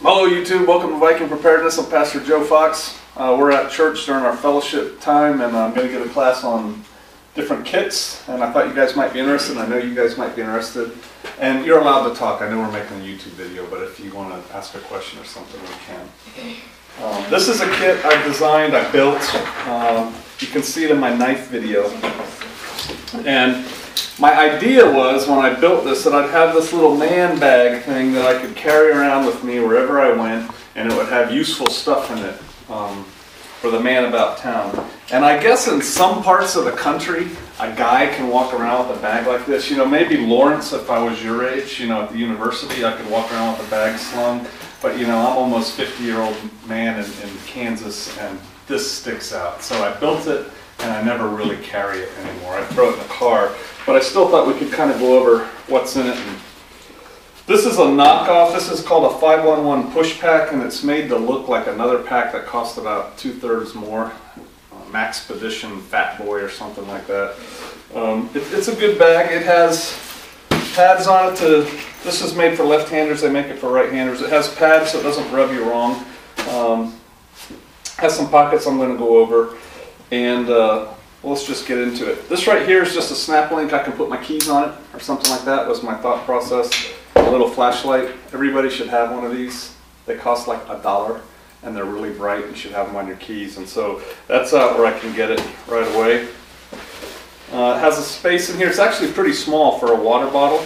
Hello YouTube, welcome to Viking Preparedness. I'm Pastor Joe Fox. We're at church during our fellowship time, and I'm going to give a class on different kits, and I thought you guys might be interested. I know you guys might be interested, and you're allowed to talk. I know we're making a YouTube video, but if you want to ask a question or something, we can. This is a kit I designed, I built. You can see it in my knife video. And my idea was, when I built this, that I'd have this little man bag thing that I could carry around with me wherever I went, and it would have useful stuff in it for the man about town. And I guess in some parts of the country, a guy can walk around with a bag like this. You know, maybe Lawrence, if I was your age, you know, at the university, I could walk around with a bag slung. But, you know, I'm almost 50-year-old man in Kansas, and this sticks out. So I built it, and I never really carry it anymore. I throw it in the car. But I still thought we could kind of go over what's in it. And this is a knockoff. This is called a 511 push pack, and it's made to look like another pack that cost about 2/3 more. Maxpedition Fat Boy or something like that. It's a good bag. It has pads on it this is made for left-handers. They make it for right-handers. It has pads so it doesn't rub you wrong. Has some pockets I'm going to go over. And let's just get into it. This right here is just a snap link. I can put my keys on it or something like that, was my thought process. A little flashlight. Everybody should have one of these. They cost like $1 and they're really bright. You should have them on your keys. And so that's where I can get it right away. It has a space in here. It's actually pretty small for a water bottle.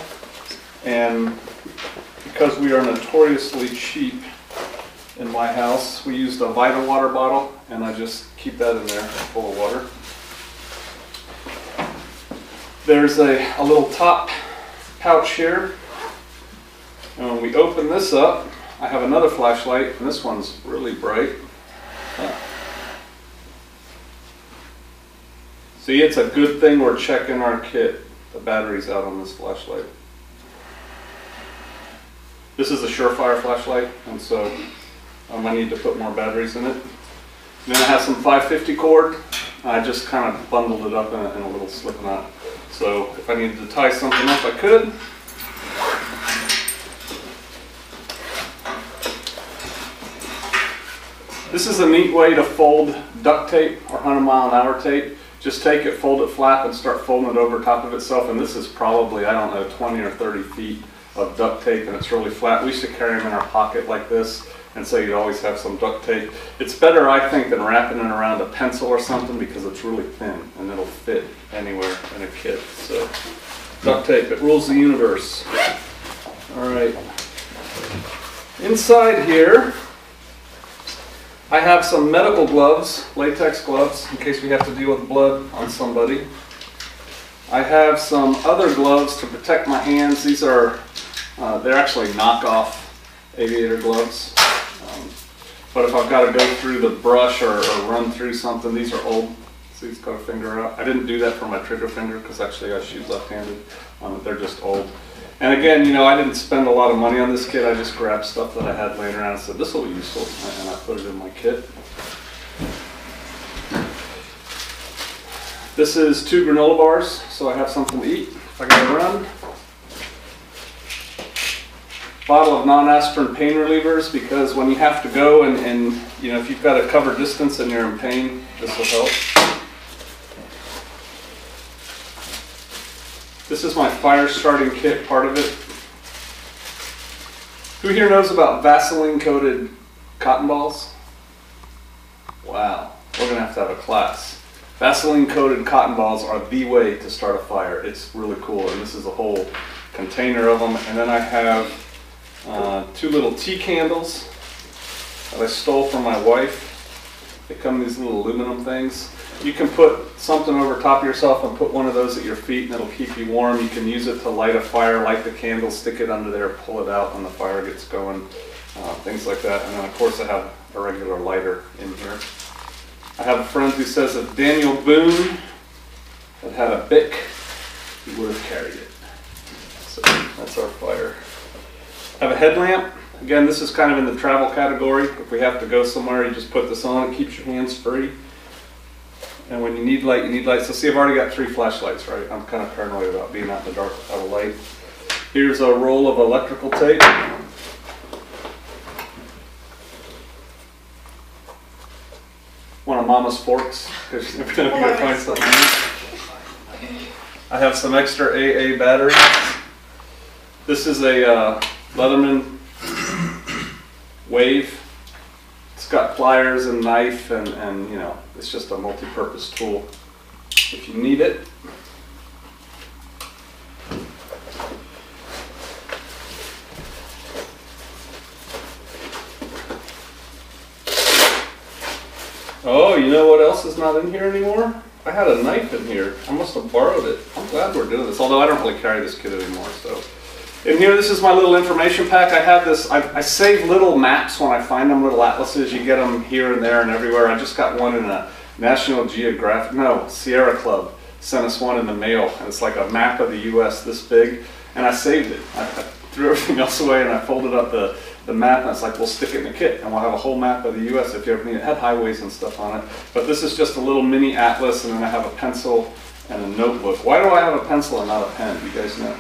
And because we are notoriously cheap in my house, we used a Vita water bottle, and I just keep that in there full of water. There's a little top pouch here, and when we open this up, I have another flashlight, and this one's really bright. See, it's a good thing we're checking our kit. The battery's out on this flashlight. This is a Surefire flashlight, and so I need to put more batteries in it. Then I have some 550 cord. I just kind of bundled it up in a little slip knot. So if I needed to tie something up, I could. This is a neat way to fold duct tape or 100-mile-an-hour tape. Just take it, fold it flat, and start folding it over top of itself. And this is probably, I don't know, 20 or 30 feet of duct tape, and it's really flat. We used to carry them in our pocket like this, and so you'd always have some duct tape. It's better, I think, than wrapping it around a pencil or something, because it's really thin and it'll fit anywhere in a kit. So duct tape, it rules the universe. All right. Inside here, I have some medical gloves, latex gloves, in case we have to deal with blood on somebody. I have some other gloves to protect my hands. These are, they're actually knockoff aviator gloves. But if I've got to go through the brush or run through something, these are old. See, it's got a finger out. I didn't do that for my trigger finger because actually I shoot left-handed. They're just old. And again, you know, I didn't spend a lot of money on this kit. I just grabbed stuff that I had laying around and said, this will be useful. And I put it in my kit. This is 2 granola bars, so I have something to eat if I gotta run. Bottle of non-aspirin pain relievers, because when you have to go and you know, if you've got to cover distance and you're in pain, this will help. This is my fire starting kit, part of it. Who here knows about Vaseline coated cotton balls? Wow, we're gonna have a class. Vaseline coated cotton balls are the way to start a fire. It's really cool, and this is a whole container of them. And then I have 2 little tea candles that I stole from my wife. They come in these little aluminum things. You can put something over top of yourself and put one of those at your feet, and it'll keep you warm. You can use it to light a fire, light the candle, stick it under there, pull it out when the fire gets going, things like that. And then of course I have a regular lighter in here. I have a friend who says if Daniel Boone had had a Bic, he would have carried it. So that's our fire. I have a headlamp. Again, this is kind of in the travel category. If we have to go somewhere, you just put this on. It keeps your hands free. And when you need light, you need light. So see, I've already got 3 flashlights, right? I'm kind of paranoid about being out in the dark without a light. Here's a roll of electrical tape. one of Mama's forks, because she's never going to find something new. I have some extra AA batteries. This is a Leatherman Wave. It's got pliers and knife, and you know, it's just a multi-purpose tool if you need it. Oh, you know what else is not in here anymore? I had a knife in here. I must have borrowed it. I'm glad we're doing this, although I don't really carry this kit anymore. So, in here, this is my little information pack. I have this, I save little maps when I find them, little atlases. You get them here and there and everywhere. I just got one in a National Geographic, no, Sierra Club sent us one in the mail. And it's like a map of the U.S. this big. And I saved it. I threw everything else away and I folded up the map, and it's like, we'll stick it in the kit and we'll have a whole map of the U.S. if you ever need it. It had highways and stuff on it. But this is just a little mini atlas, and then I have a pencil and a notebook. Why do I have a pencil and not a pen? Do you guys know?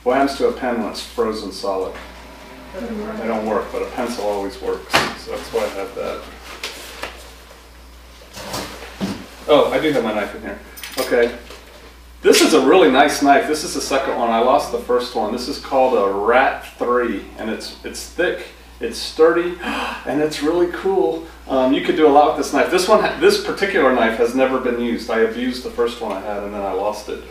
What happens to a pen when it's frozen solid? They don't work, but a pencil always works. So that's why I have that. Oh, I do have my knife in here. Okay. This is a really nice knife. This is the second one. I lost the first one. This is called a Rat 3, and it's thick, it's sturdy, and it's really cool. You could do a lot with this knife. This particular knife has never been used. I abused the first one I had, and then I lost it.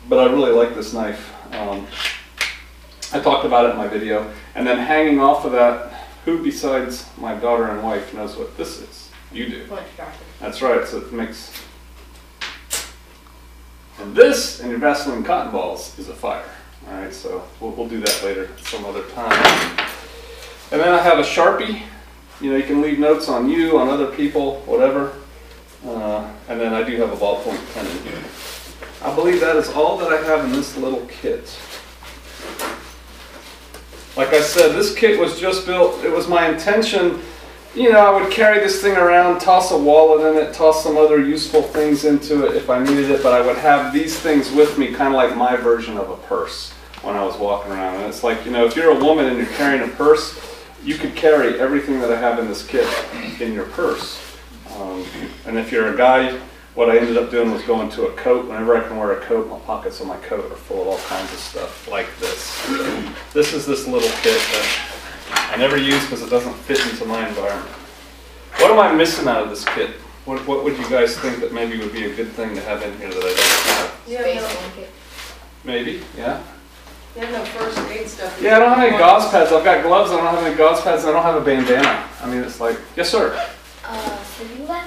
But I really like this knife. I talked about it in my video. And then hanging off of that, who besides my daughter and wife knows what this is? You do. That's right. So it makes... And this, and your Vaseline cotton balls, is a fire. All right, so we'll do that later some other time. And then I have a Sharpie. You know, you can leave notes on you, on other people, whatever. And then I do have a ballpoint pen in here. I believe that is all that I have in this little kit. Like I said, this kit was just built, it was my intention. You know, I would carry this thing around, toss a wallet in it, toss some other useful things into it if I needed it, but I would have these things with me, kind of like my version of a purse when I was walking around. And it's like, you know, if you're a woman and you're carrying a purse, you could carry everything that I have in this kit in your purse. And if you're a guy, what I ended up doing was going to a coat. Whenever I can wear a coat, my pockets of my coat are full of all kinds of stuff like this. So this is this little kit that I never use because it doesn't fit into my environment. What am I missing out of this kit? What would you guys think that maybe would be a good thing to have in here that I don't have? Space blanket. Maybe, yeah. You have no first aid stuff. Yeah, I don't have any gauze pads. I've got gloves. I don't have any gauze pads. I don't have a bandana. I mean, it's like, yes, sir. Sleeping bag?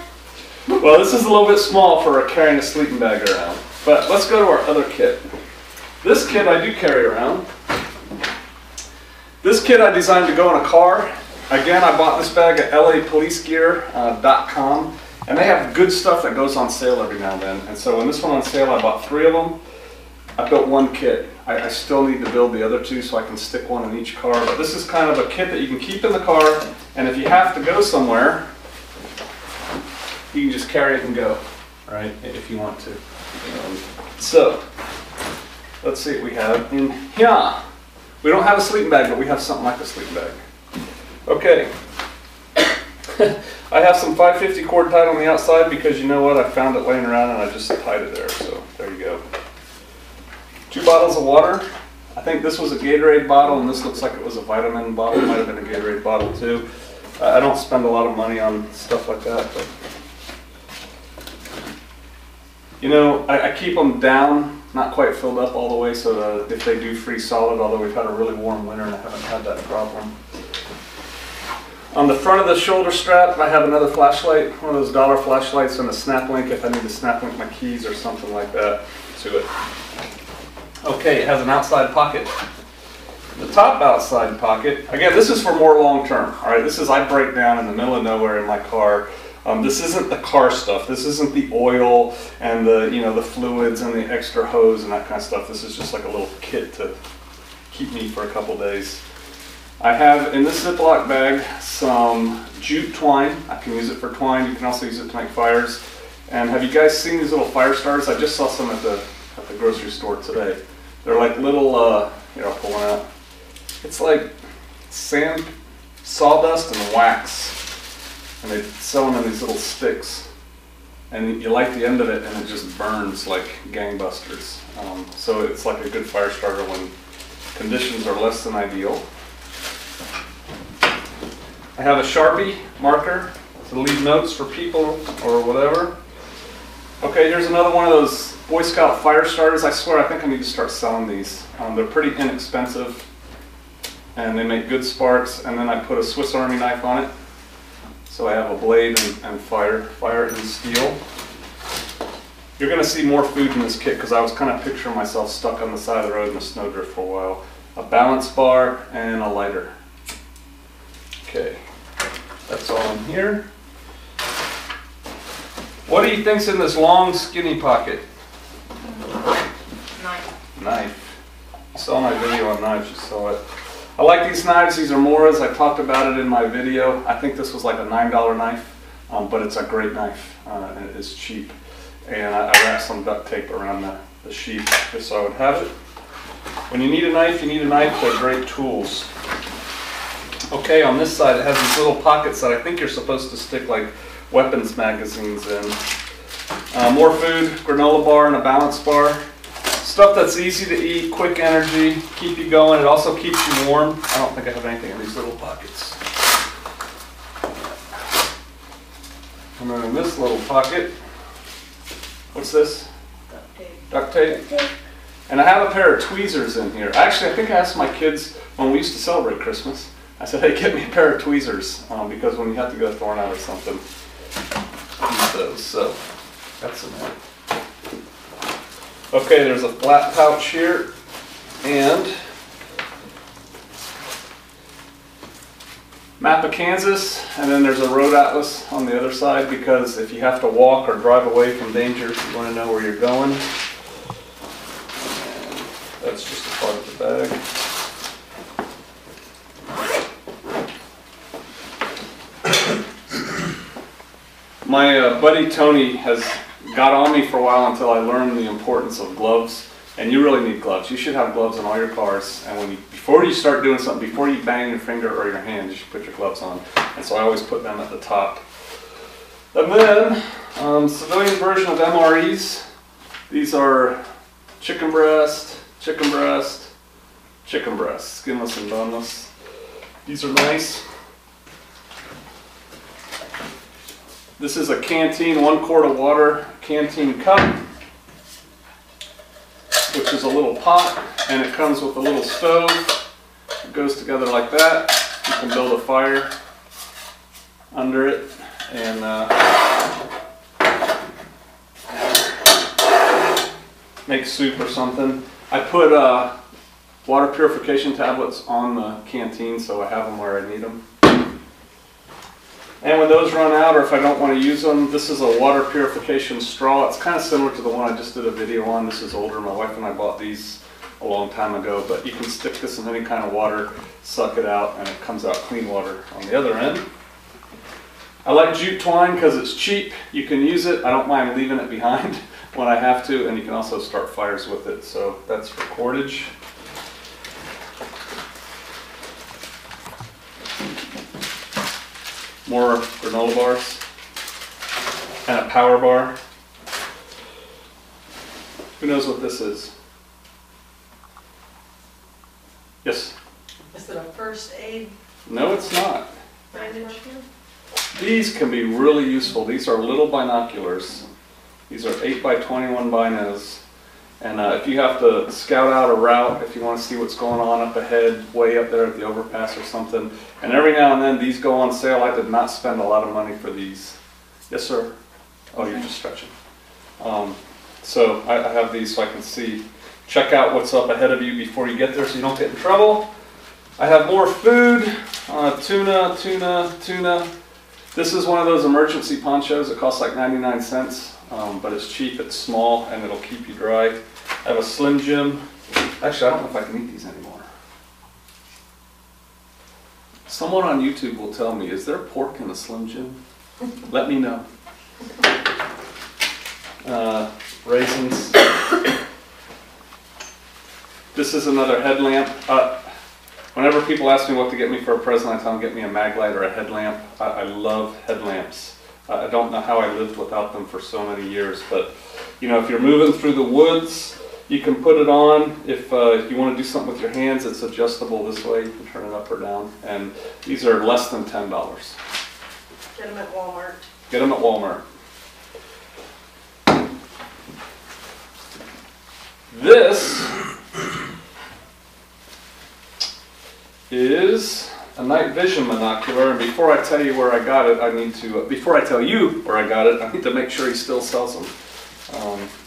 Well, this is a little bit small for carrying a sleeping bag around. But let's go to our other kit. This kit I do carry around. This kit I designed to go in a car. Again, I bought this bag at lapolicegear.com, and they have good stuff that goes on sale every now and then. And so when this one on sale, I bought 3 of them. I built one kit. I still need to build the other 2 so I can stick one in each car. But this is kind of a kit that you can keep in the car, and if you have to go somewhere, you can just carry it and go, right, if you want to. So, let's see what we have in here. We don't have a sleeping bag, but we have something like a sleeping bag. Okay. I have some 550 cord tied on the outside because you know what? I found it laying around and I just tied it there. So there you go. 2 bottles of water. I think this was a Gatorade bottle and this looks like it was a vitamin bottle. It might have been a Gatorade bottle too. I don't spend a lot of money on stuff like that. But you know, I keep them down, not quite filled up all the way, so that if they do freeze solid, although we've had a really warm winter and I haven't had that problem. On the front of the shoulder strap, I have another flashlight, one of those dollar flashlights, and a snap link if I need to snap link my keys or something like that to it. Okay, it has an outside pocket. The top outside pocket, again, this is for more long term. All right, this is I break down in the middle of nowhere in my car. This isn't the car stuff. This isn't the oil and the fluids and the extra hose and that kind of stuff. This is just like a little kit to keep me for a couple days. I have in this Ziploc bag some jute twine. I can use it for twine. You can also use it to make fires. And have you guys seen these little fire starters? I just saw some at the grocery store today. They're like little, here I'll pull one out. It's like sand, sawdust, and wax. and they sell them in these little sticks. And you light the end of it and it just burns like gangbusters. So it's like a good fire starter when conditions are less than ideal. I have a Sharpie marker to leave notes for people or whatever. Okay, here's another one of those Boy Scout fire starters. I swear I think I need to start selling these. They're pretty inexpensive and they make good sparks, and then I put a Swiss Army knife on it. So I have a blade and fire and steel. You're going to see more food in this kit because I was kind of picturing myself stuck on the side of the road in a snowdrift for a while. A balance bar and a lighter. Okay, that's all in here. What do you think's in this long skinny pocket? Knife. You saw my video on knives, you saw it. I like these knives. These are Mora's. I talked about it in my video. I think this was like a $9 knife, but it's a great knife and it is cheap. And I wrapped some duct tape around the sheath just so I would have it. When you need a knife, you need a knife. They're great tools. Okay, on this side it has these little pockets that I think you're supposed to stick like weapons magazines in. More food, granola bar and a balance bar. Stuff that's easy to eat, quick energy, keep you going. It also keeps you warm. I don't think I have anything in these little pockets. And then in this little pocket, what's this? Duct tape. Duct tape. And I have a pair of tweezers in here. Actually, I think I asked my kids when we used to celebrate Christmas, I said, hey, get me a pair of tweezers, because when you have to get a thorn out or something, use those. So that's in there. Okay, there's a flat pouch here, and map of Kansas, and then there's a road atlas on the other side, because if you have to walk or drive away from danger, you want to know where you're going. And that's just a part of the bag. My buddy Tony has got on me for a while until I learned the importance of gloves, and you really need gloves. You should have gloves in all your cars, and before you start doing something, before you bang your finger or your hand, you should put your gloves on. And so I always put them at the top. And then, civilian version of MREs. These are chicken breast, chicken breast, chicken breast, skinless and boneless. These are nice. This is a canteen, 1 quart of water canteen cup, which is a little pot, and it comes with a little stove. It goes together like that. You can build a fire under it and make soup or something. I put water purification tablets on the canteen, so I have them where I need them. And when those run out, or if I don't want to use them, this is a water purification straw. It's kind of similar to the one I just did a video on. This is older. My wife and I bought these a long time ago, but you can stick this in any kind of water, suck it out, and it comes out clean water on the other end. I like jute twine because it's cheap. You can use it. I don't mind leaving it behind when I have to, and you can also start fires with it. So that's for cordage. More granola bars and a power bar. Who knows what this is? Yes? Is it a first aid No, it's not. bandage? These can be really useful. These are little binoculars. These are 8x21 binos. And if you have to scout out a route, if you want to see what's going on up ahead, way up there at the overpass or something, and every now and then these go on sale. I did not spend a lot of money for these. Yes, sir? Oh, you're just stretching. So I have these so I can see, check out what's up ahead of you before you get there so you don't get in trouble. I have more food, tuna. This is one of those emergency ponchos. It costs like 99 cents, but it's cheap, it's small, and it'll keep you dry. I have a Slim Jim. Actually, I don't know if I can eat these anymore. Someone on YouTube will tell me, is there pork in a Slim Jim? Let me know. Raisins. This is another headlamp. Whenever people ask me what to get me for a present, I tell them get me a mag light or a headlamp. I love headlamps. I don't know how I lived without them for so many years, but you know, if you're moving through the woods, you can put it on. If you want to do something with your hands, it's adjustable this way. You can turn it up or down. And these are less than $10. Get them at Walmart. Get them at Walmart. This is a night vision monocular, and before I tell you where I got it, I need to, before I tell you where I got it, I need to make sure he still sells them.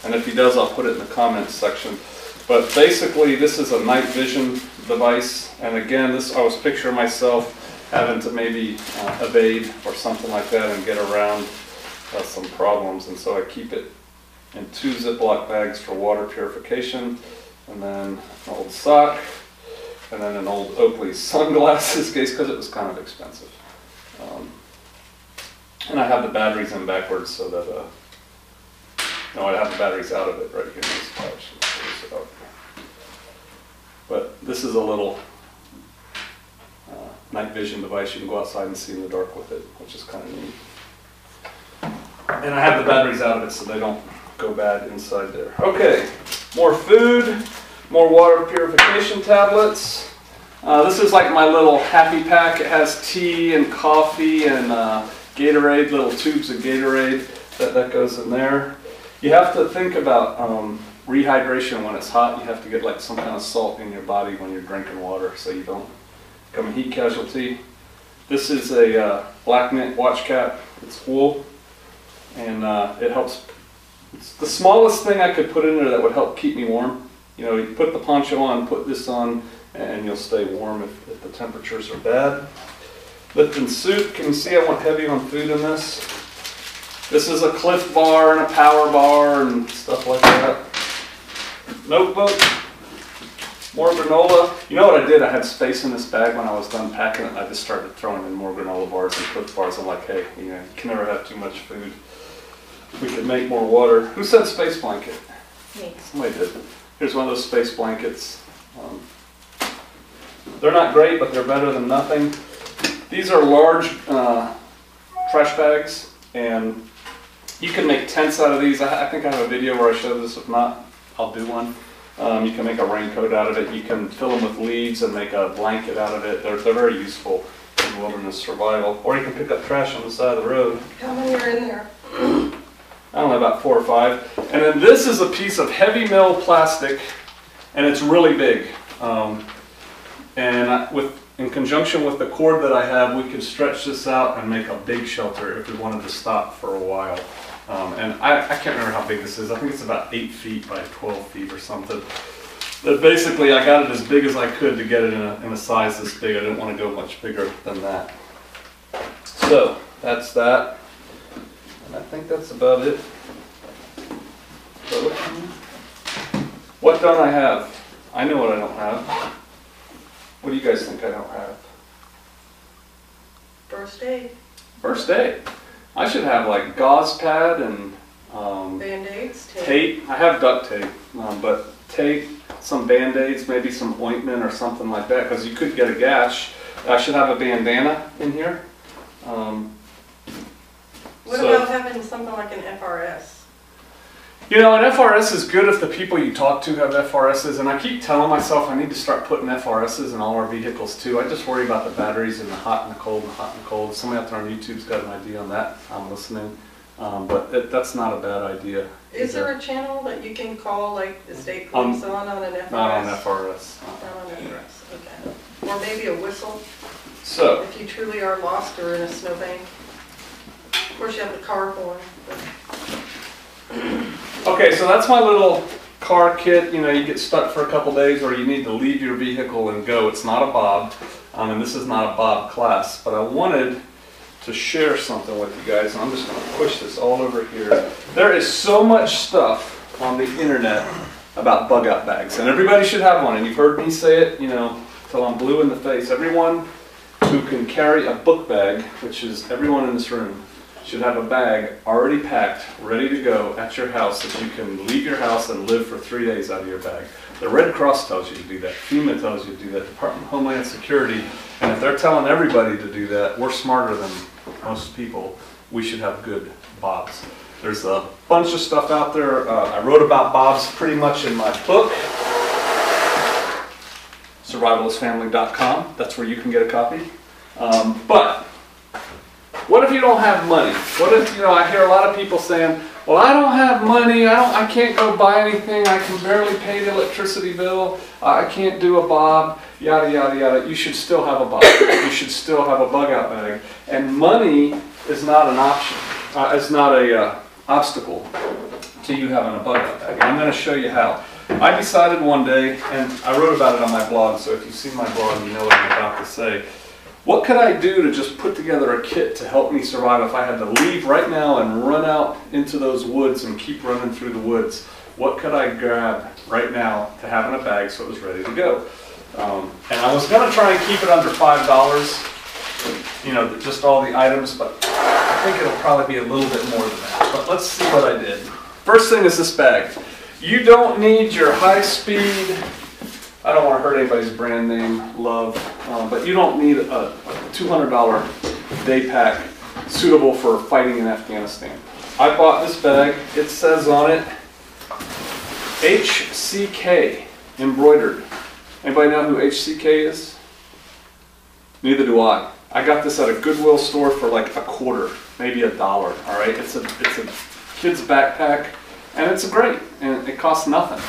And if he does, I'll put it in the comments section. But basically, this is a night vision device, and again, I was picturing myself having to maybe evade or something like that and get around some problems, and so I keep it in 2 Ziploc bags for water purification, and then an old sock, and then an old Oakley sunglasses case because it was kind of expensive. And I have the batteries in backwards so that, no, I have the batteries out of it right here in this pouch. But this is a little night vision device. You can go outside and see in the dark with it, which is kind of neat. And I have the batteries out of it so they don't go bad inside there. Okay, more food, more water purification tablets. This is like my little happy pack. It has tea and coffee and Gatorade, little tubes of Gatorade that goes in there. You have to think about rehydration when it's hot. You have to get like some kind of salt in your body when you're drinking water so you don't become a heat casualty. This is a black mint watch cap. It's wool, and it helps. It's the smallest thing I could put in there that would help keep me warm. You know, you put the poncho on, put this on, and you'll stay warm if the temperatures are bad. Lipton soup. Can you see I went heavy on food in this? This is a Cliff bar and a power bar and stuff like that. Notebook. More granola. You know what I did? I had space in this bag when I was done packing it, and I just started throwing in more granola bars and Cliff bars. I'm like, hey, you know, you can never have too much food. We can make more water. Who said space blanket? Me. Somebody did. Here's one of those space blankets. They're not great, but they're better than nothing. These are large trash bags, and you can make tents out of these. I think I have a video where I show this. If not, I'll do one. You can make a raincoat out of it. You can fill them with leaves and make a blanket out of it. They're very useful in wilderness survival. Or you can pick up trash on the side of the road. How many are in there? I don't know, about 4 or 5. And then this is a piece of heavy mill plastic, and it's really big. In conjunction with the cord that I have, we could stretch this out and make a big shelter if we wanted to stop for a while. And I can't remember how big this is. I think it's about 8 feet by 12 feet or something. But basically, I got it as big as I could to get it in a size this big. I didn't want to go much bigger than that. So, that's that. I think that's about it. So, what don't I have? I know what I don't have. What do you guys think I don't have? First aid. First aid. I should have like gauze pad and Band-aids. tape. I have duct tape, but tape, some band-aids, maybe some ointment or something like that, because you could get a gash. I should have a bandana in here. What about having something like an FRS? You know, an FRS is good if the people you talk to have FRSs, and I keep telling myself I need to start putting FRSs in all our vehicles too. I just worry about the batteries and the hot and the cold and the hot and the cold. Somebody out there on YouTube's got an idea on that. I'm listening. But that's not a bad idea. Is there a channel that you can call like the state police on an FRS? Not on FRS. Not on FRS, okay. Or maybe a whistle, So, if you truly are lost or in a snowbank. Of course, you have the car horn. okay, so that's my little car kit. You know, you get stuck for a couple days or you need to leave your vehicle and go. It's not a Bob, and this is not a Bob class, but I wanted to share something with you guys, and I'm just going to push this all over here. There is so much stuff on the internet about bug out bags, and everybody should have one, and you've heard me say it, you know, till I'm blue in the face. Everyone who can carry a book bag, which is everyone in this room, should have a bag already packed, ready to go at your house that you can leave your house and live for 3 days out of your bag. The Red Cross tells you to do that. FEMA tells you to do that. Department of Homeland Security. And if they're telling everybody to do that, we're smarter than most people. We should have good bobs. There's a bunch of stuff out there. I wrote about bobs pretty much in my book, survivalistfamily.com. That's where you can get a copy. But what if you don't have money? What if, I hear a lot of people saying, well, I don't have money, I can't go buy anything, I can barely pay the electricity bill, I can't do a bob, yada, yada, yada. You should still have a bob. You should still have a bug out bag. And money is not an option. It's not a obstacle to you having a bug out bag. And I'm going to show you how. I decided one day, and I wrote about it on my blog, so if you see my blog, you know what I'm about to say. What could I do to just put together a kit to help me survive if I had to leave right now and run out into those woods and keep running through the woods? What could I grab right now to have in a bag so it was ready to go? And I was going to try and keep it under $5, just all the items, but I think it'll probably be a little bit more than that. But let's see what I did. First thing is this bag. You don't need your high-speed, I don't want to hurt anybody's brand name, Love, but you don't need a $200 day pack suitable for fighting in Afghanistan. I bought this bag. It says on it, HCK, embroidered. Anybody know who HCK is? Neither do I. I got this at a Goodwill store for like $0.25, maybe $1, all right? It's a kid's backpack, and it's great, and it costs nothing.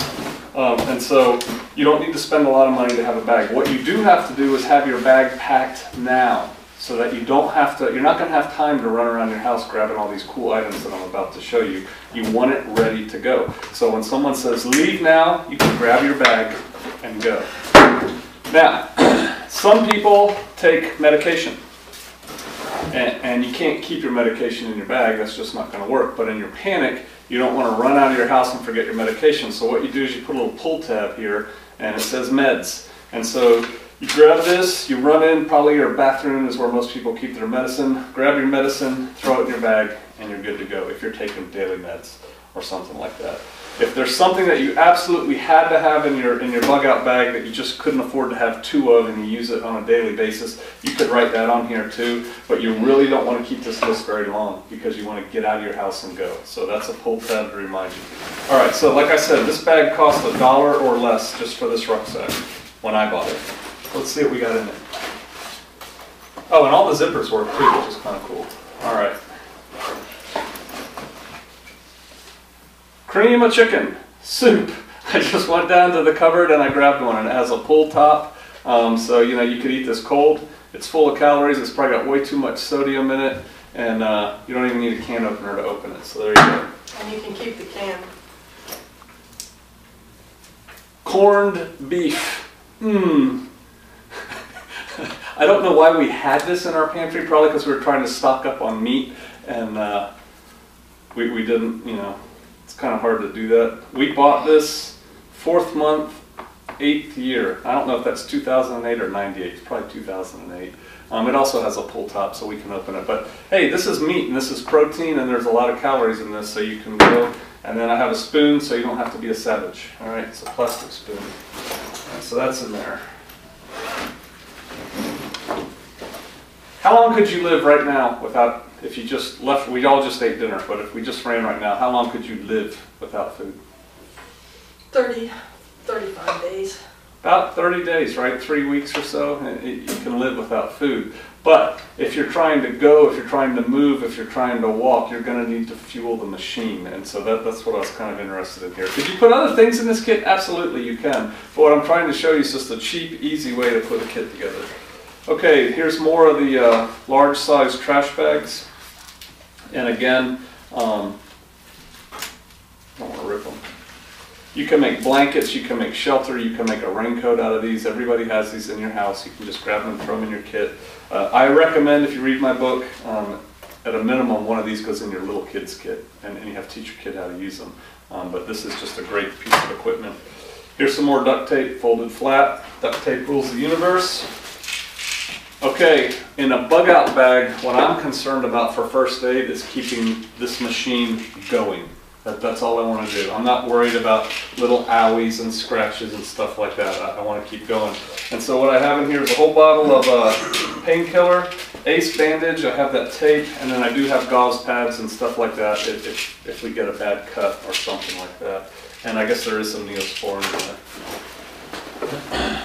And so you don't need to spend a lot of money to have a bag. What you do have to do is have your bag packed now so that you're not going to have time to run around your house grabbing all these cool items that I'm about to show you. You want it ready to go. So when someone says leave now, you can grab your bag and go. Now, some people take medication. And you can't keep your medication in your bag, that's just not going to work. But in your panic, you don't want to run out of your house and forget your medication. So what you do is you put a little pull tab here, and it says meds. And so you grab this, you run in, probably your bathroom is where most people keep their medicine. Grab your medicine, throw it in your bag, and you're good to go if you're taking daily meds or something like that. If there's something that you absolutely had to have in your bug out bag that you just couldn't afford to have 2 of and you use it on a daily basis, you could write that on here too, but you really don't want to keep this list very long because you want to get out of your house and go. So that's a pull tab to remind you. Alright, so like I said, this bag cost $1 or less just for this rucksack when I bought it. Let's see what we got in it. Oh, and all the zippers work too, which is kind of cool. Alright. Cream of chicken soup. I just went down to the cupboard and I grabbed one, and it has a pull top. So you could eat this cold. It's full of calories. It's probably got way too much sodium in it, and you don't even need a can opener to open it. So there you go. And you can keep the can. Corned beef. I don't know why we had this in our pantry. Probably because we were trying to stock up on meat, and we didn't. It's kind of hard to do that. We bought this 4th month, 8th year. I don't know if that's 2008 or 98. It's probably 2008. It also has a pull top so we can open it. But hey, this is meat and this is protein, and there's a lot of calories in this, so you can go. And then I have a spoon so you don't have to be a savage. All right, it's a plastic spoon. Right, so that's in there. How long could you live right now without, if you just left, we all just ate dinner, but if we just ran right now, how long could you live without food? 35 days. About 30 days, right? 3 weeks or so, you can live without food. But if you're trying to go, if you're trying to move, if you're trying to walk, you're going to need to fuel the machine. And so that's what I was kind of interested in here. Could you put other things in this kit? Absolutely, you can. But what I'm trying to show you is just a cheap, easy way to put a kit together. Okay, here's more of the large size trash bags. And again, I don't want to rip them. You can make blankets, you can make shelter, you can make a raincoat out of these. Everybody has these in your house. You can just grab them and throw them in your kit. I recommend, if you read my book, at a minimum, one of these goes in your little kid's kit, and you have to teach your kid how to use them. But this is just a great piece of equipment. Here's some more duct tape, folded flat. Duct tape rules the universe. Okay, in a bug out bag, what I'm concerned about for first aid is keeping this machine going. That's all I want to do. I'm not worried about little owies and scratches and stuff like that. I want to keep going. And so what I have in here is a whole bottle of painkiller, Ace bandage, I have that tape, and then I do have gauze pads and stuff like that if we get a bad cut or something like that. And I guess there is some Neosporin in there.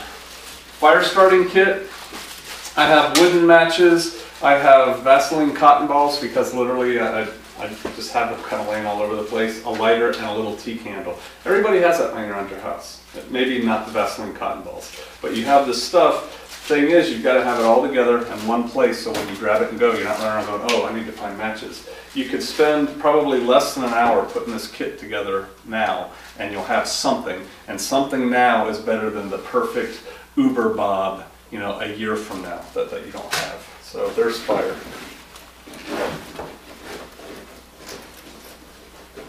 Fire starting kit. I have wooden matches. I have Vaseline cotton balls because literally I just have them kind of laying all over the place. A lighter and a little tea candle. Everybody has that laying around your house. Maybe not the Vaseline cotton balls, but you have this stuff. Thing is, you've got to have it all together in one place so when you grab it and go, you're not running around going, oh, I need to find matches. You could spend probably less than an hour putting this kit together now, and you'll have something. And something now is better than the perfect Uber Bob, you know, a year from now that you don't have. So there's fire.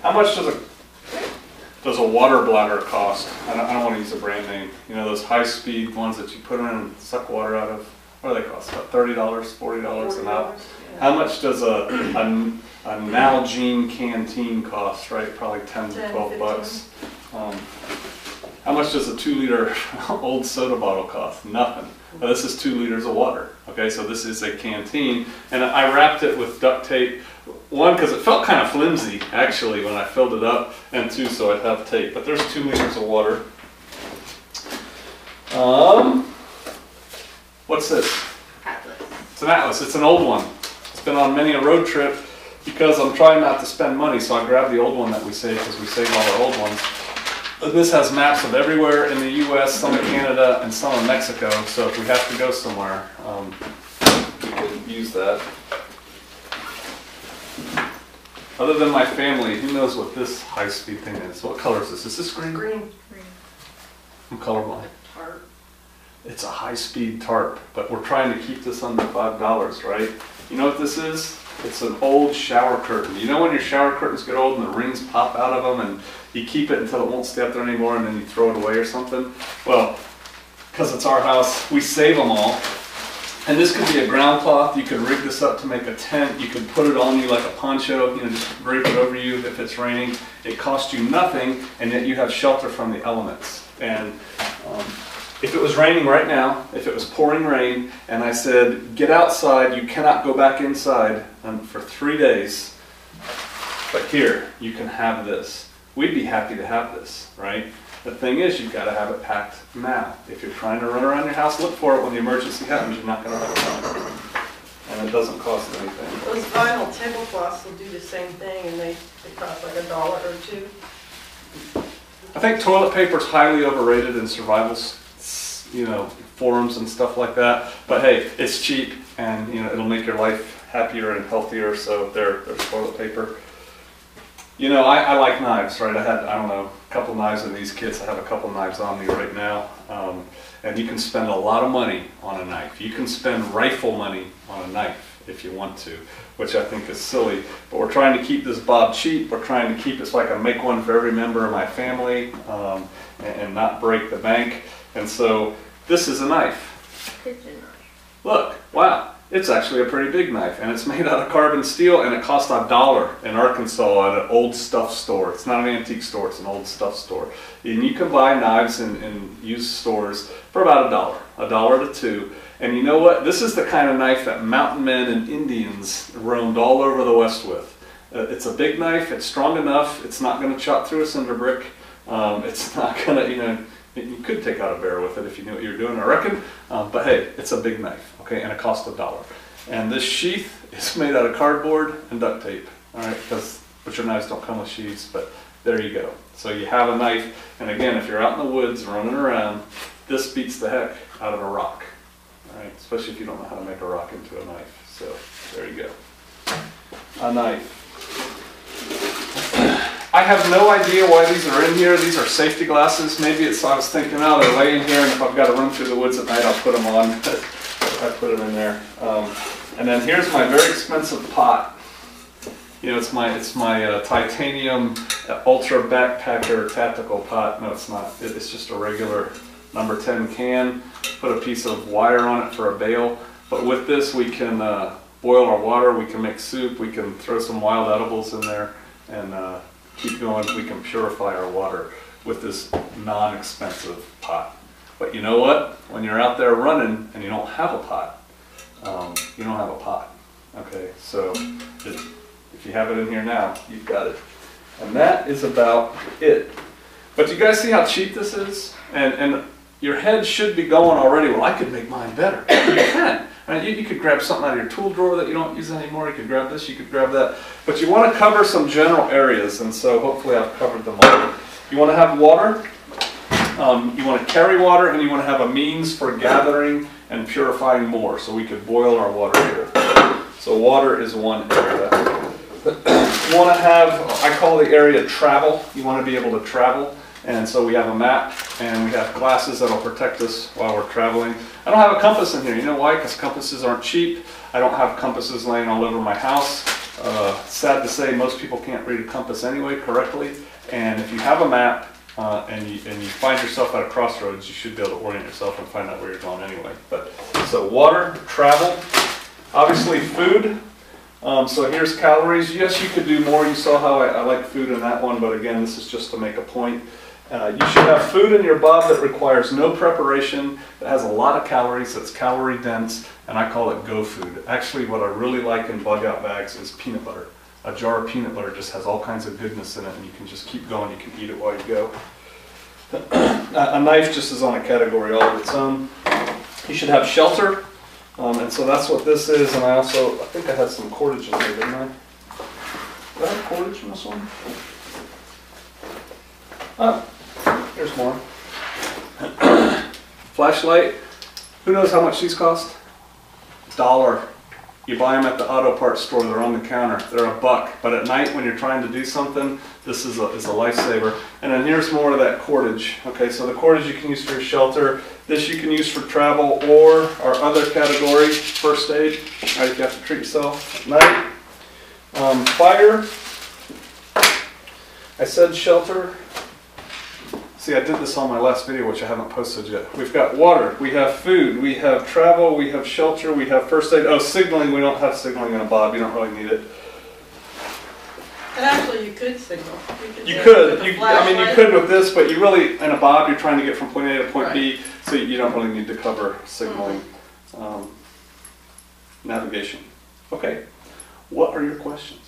How much does a water bladder cost? I don't want to use a brand name. You know, those high-speed ones that you put in and suck water out of. What do they cost? About $30, $40 an hour. Yeah. How much does a Nalgene canteen cost? Right, probably 10 to 12 bucks. How much does a 2-liter old soda bottle cost? Nothing. Now, this is 2 liters of water. Okay, so this is a canteen, and I wrapped it with duct tape. One, because it felt kind of flimsy, actually, when I filled it up, and two, so I'd have tape. But there's 2 liters of water. What's this? Atlas. It's an Atlas. It's an old one. It's been on many a road trip because I'm trying not to spend money, so I grabbed the old one that we saved because we saved all our old ones. But this has maps of everywhere in the U.S., some in Canada, and some in Mexico. So if we have to go somewhere, we can use that. Other than my family, who knows what this high-speed thing is? What color is this? Is this green? Green. I'm colorblind. Tarp. It's a high-speed tarp, but we're trying to keep this under $5, right? You know what this is? It's an old shower curtain. You know when your shower curtains get old and the rings pop out of them and you keep it until it won't stay up there anymore and then you throw it away or something? Well, because it's our house, we save them all. And this could be a ground cloth. You could rig this up to make a tent. You could put it on you like a poncho, you know, just drape it over you if it's raining. It costs you nothing, and yet you have shelter from the elements. And if it was raining right now, if it was pouring rain, and I said, get outside, you cannot go back inside for 3 days, but here, you can have this. We'd be happy to have this, right? The thing is, you've got to have it packed now. If you're trying to run around your house, look for it when the emergency happens. You're not going to have it. And it doesn't cost anything. Those vinyl tablecloths will do the same thing, and they cost like $1 or $2. I think toilet paper is highly overrated in survival, you know, forums and stuff like that. But hey, it's cheap, and you know it'll make your life happier and healthier. So there's toilet paper. You know, I like knives, right? I don't know, a couple knives in these kits. I have a couple knives on me right now. And you can spend a lot of money on a knife. You can spend rifle money on a knife if you want to, which I think is silly. But we're trying to keep this Bob cheap. We're trying to keep it so I can make one for every member of my family and not break the bank. And so this is a knife. Look, wow. It's actually a pretty big knife, and it's made out of carbon steel, and it cost $1 in Arkansas at an old stuff store. It's not an antique store, it's an old stuff store. And you can buy knives in used stores for about $1, $1 to $2. And you know what? This is the kind of knife that mountain men and Indians roamed all over the West with. It's a big knife, it's strong enough, it's not going to chop through a cinder brick. It's not going to, you know, you could take out a bear with it if you knew what you were doing, I reckon. But hey, it's a big knife, okay, and it costs $1. And this sheath is made out of cardboard and duct tape, all right, because butcher knives don't come with sheaths, but there you go. So you have a knife, and again, if you're out in the woods running around, this beats the heck out of a rock, all right, especially if you don't know how to make a rock into a knife. So there you go, a knife. I have no idea why these are in here. These are safety glasses. Maybe it's, I was thinking, oh, they're laying here, and if I've got to run through the woods at night, I'll put them on. I put them in there. And then here's my very expensive pot. You know, it's my titanium ultra backpacker tactical pot. No, it's not. It's just a regular number 10 can. Put a piece of wire on it for a bail. But with this, we can boil our water, we can make soup, we can throw some wild edibles in there, and keep going. We can purify our water with this non-expensive pot. But you know what? When you're out there running and you don't have a pot, you don't have a pot. Okay, so if you have it in here now, you've got it. And that is about it. But do you guys see how cheap this is? And your head should be going already, well, I could make mine better. You can. And you could grab something out of your tool drawer that you don't use anymore. You could grab this, you could grab that. But you want to cover some general areas, and so hopefully I've covered them all. You want to have water. You want to carry water, and you want to have a means for gathering and purifying more. So we could boil our water here. So water is one area. You want to have, I call the area travel. You want to be able to travel. And so we have a map, and we have glasses that'll protect us while we're traveling. I don't have a compass in here. You know why? Because compasses aren't cheap. I don't have compasses laying all over my house. Sad to say, most people can't read a compass anyway correctly. And if you have a map and you find yourself at a crossroads, you should be able to orient yourself and find out where you're going anyway. But so water, travel, obviously food. So here's calories. Yes, you could do more. You saw how I like food in that one, but again, this is just to make a point. You should have food in your bob that requires no preparation, that has a lot of calories, that's calorie dense, and I call it go food. Actually, what I really like in bug out bags is peanut butter. A jar of peanut butter just has all kinds of goodness in it, and you can just keep going. You can eat it while you go. A knife just is on a category all of its own. You should have shelter, and so that's what this is. And I think I had some cordage in here, didn't I? Did I have cordage in this one? Here's more. Flashlight. Who knows how much these cost? $1. You buy them at the auto parts store. They're on the counter. They're $1. But at night when you're trying to do something, this is a lifesaver. And then here's more of that cordage. Okay, so the cordage you can use for your shelter. This you can use for travel, or our other category, first aid. Right, if you have to treat yourself at night. Fire. I said shelter. See, I did this on my last video, which I haven't posted yet. We've got water, we have food, we have travel, we have shelter, we have first aid. Oh, signaling, we don't have signaling in a bob. You don't really need it. And actually, you could signal. You could. You could with this, but you really, in a bob, you're trying to get from point A to point B, so you don't really need to cover signaling. Navigation. Okay. What are your questions?